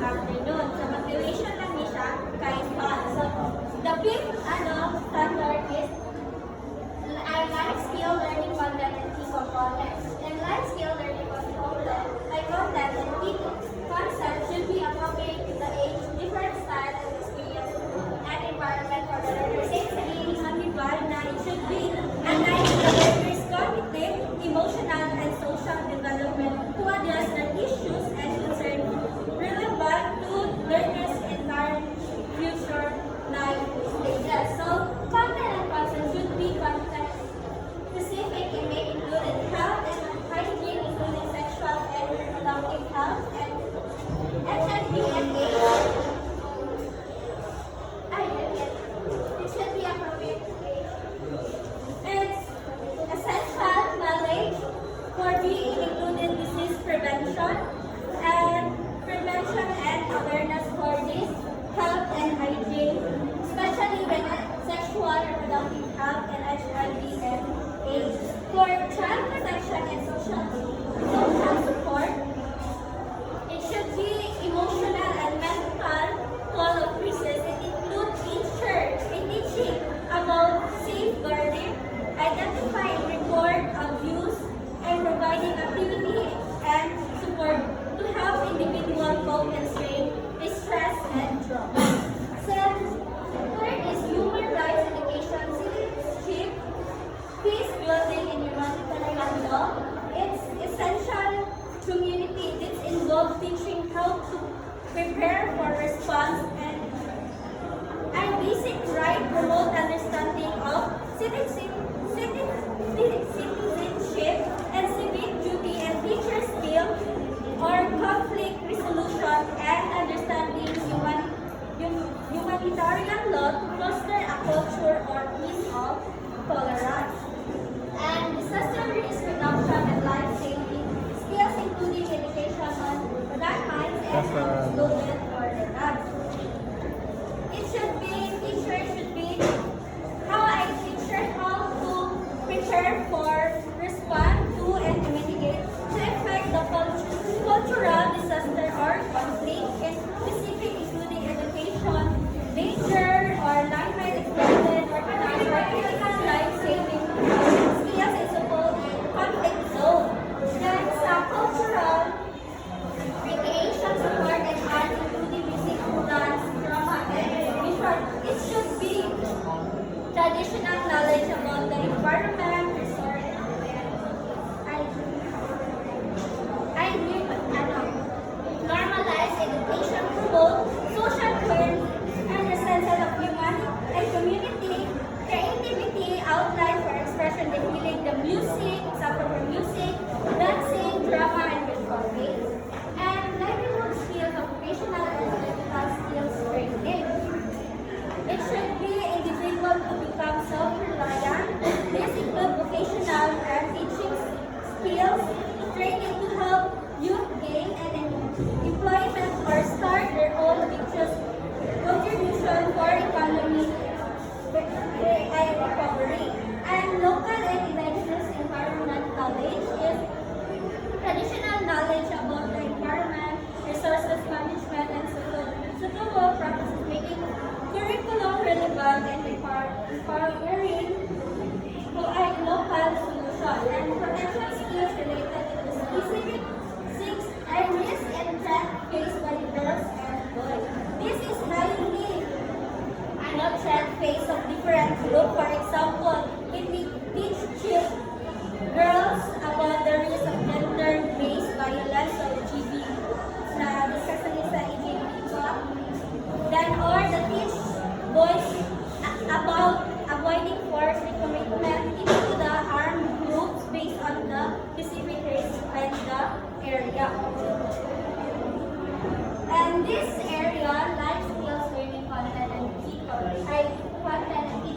afternoon. So, mag-duration lang niya siya kahit pa. So, the fifth standard is life skill learning content and key components. And life skill learning content and key concepts should be appropriate to the age, different style, and experience and environment for the learner. Since sa meaning ng Bible na it should be aligned to the learner's cognitive, emotional, and social development to address the issues and concerns relevant to learners' entire future life stages. So, content and concepts should be content specific and may include health and hygiene, including sexual and reproductive health and HIV and AIDS. It should be appropriate to age. It's essential knowledge for being included disease prevention and awareness for this health and hygiene, especially when sexual reproductive health and HIV and AIDS. For child protection and social support, it should be emotional and mental call of crisis. It includes teaching about safeguarding, identifying record abuse, and providing activity and support to help individuals cope and strain, stress, and trauma. Third is human rights education, citizenship, peace building, and humanitarian law. It's essential community. This involves teaching how to prepare for response and basic right, promote understanding of citizenship and civic duty, and teacher skill or conflict resolution and understanding humanitarian law to foster a culture or peace of tolerance. And disaster risk reduction and life saving skills, including education on landmines and exploded ordnance. Teachers should be how to prepare for, respond to, and to mitigate to affect the cultural disaster or conflict, and specific including education, danger, or landmine exploded ordnance, or critical life-saving skills in support conflict zone. Then sa cultural recreation support and art, including music, dance, drama, and visual. It should be traditional knowledge about the environment, resource, normalize education, promote social care, and the sense of humanity and community, creativity, outline for expression, including the music, example for music, dancing, drama, and visual arts. And livelihood skills, occupational and technical skills training. It should be individual to become self-reliant. This includes vocational and teaching skills training to help youth gain and employment or start their own business. Contribution for economy recovery. And local and indigenous environment knowledge is traditional knowledge about the environment, resources management, and suitable practices, making curriculum relevant and empowering local solutions. And protection skills related to the specific risk and threat faced by girls and boys. This is highly threat faced of different groups. For example, it will teach girls about the risk of gender-based violence or GBV. Sa EJB ko. Then, or the teach boys about avoiding force recruitment into the armed groups based on the specific risk and the area. And this area, life skills, learning content, and key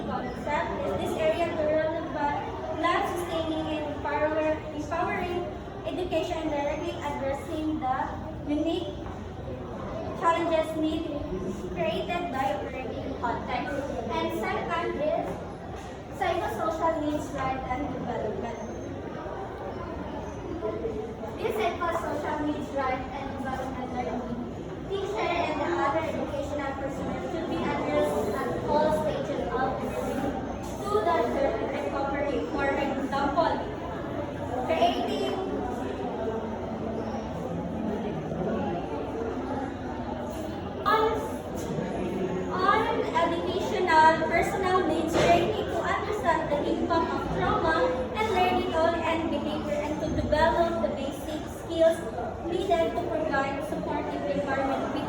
concept, is this area to relevant life-sustaining and empowering education, directly addressing the unique challenges created by learning context. And second is psychosocial needs, right, and development. This psychosocial needs, right, and development learning teaches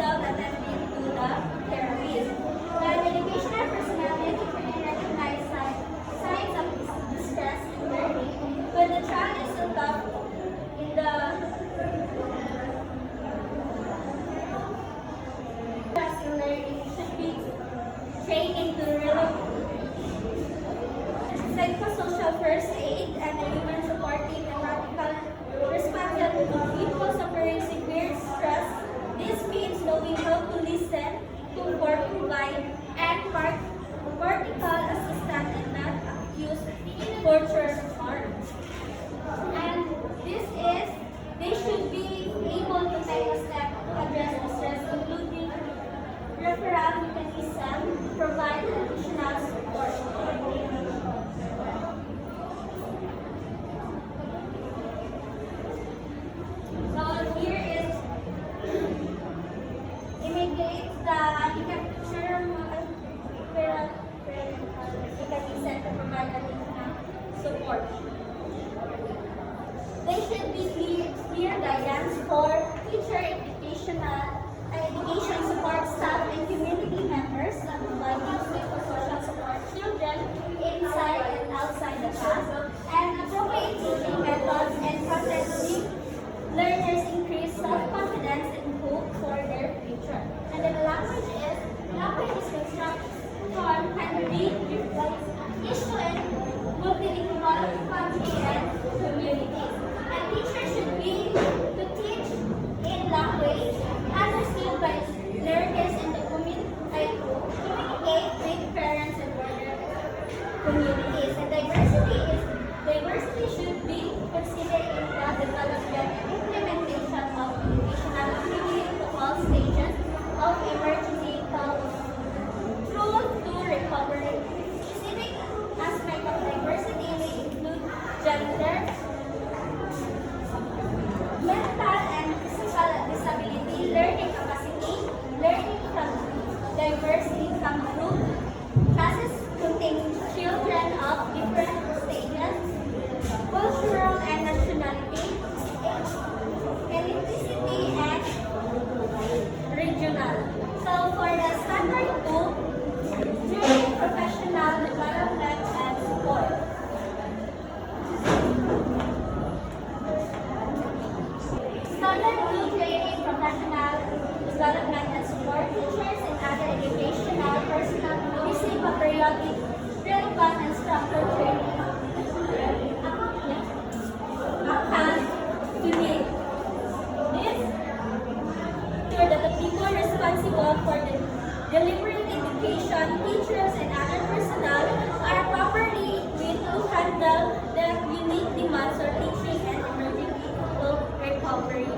without attending to the therapies. The educational personnel need to recognize signs of distress in learning when the child is so tough in the stress in learning should be trained into psychosocial first aid and a human supporting and practical response to people suffering severe stress. This means knowing how to listen, to work, provide, and practical assistance and not accuse, torture, or. And they should be able to take a step to address the stress, including referral mechanism, provide additional support. So here is immediate the capture mechanism to provide additional support. They should be clear guidance for teacher, education support staff, and community members on providing psychosocial support children inside and outside the class, and appropriate teaching methods and processes learners increase self-confidence and hope for their future. And then the language is constructed can read, issue, and multilingual country and communities. And teachers should be to teach in language understood by learners and to communicate with parents and broader communities. And diversity should be considered in the development and implementation of educational activity to all stages of emergency health through to recovery. Specific aspect of diversity may include gender, mental and physical disability, learning capacity, learning from diverse income group, classes containing children of different stages, cultural and nationality, ethnicity, and regional. So for the standard 2, training professional development and support. Standard 2 training professional development and support. Teachers and other educational personnel receive a periodic relevant and structured training upon to need. This ensure that the people responsible for the delivering education, teachers and other personnel are properly equipped to handle the unique demands of teaching and emergency recovery.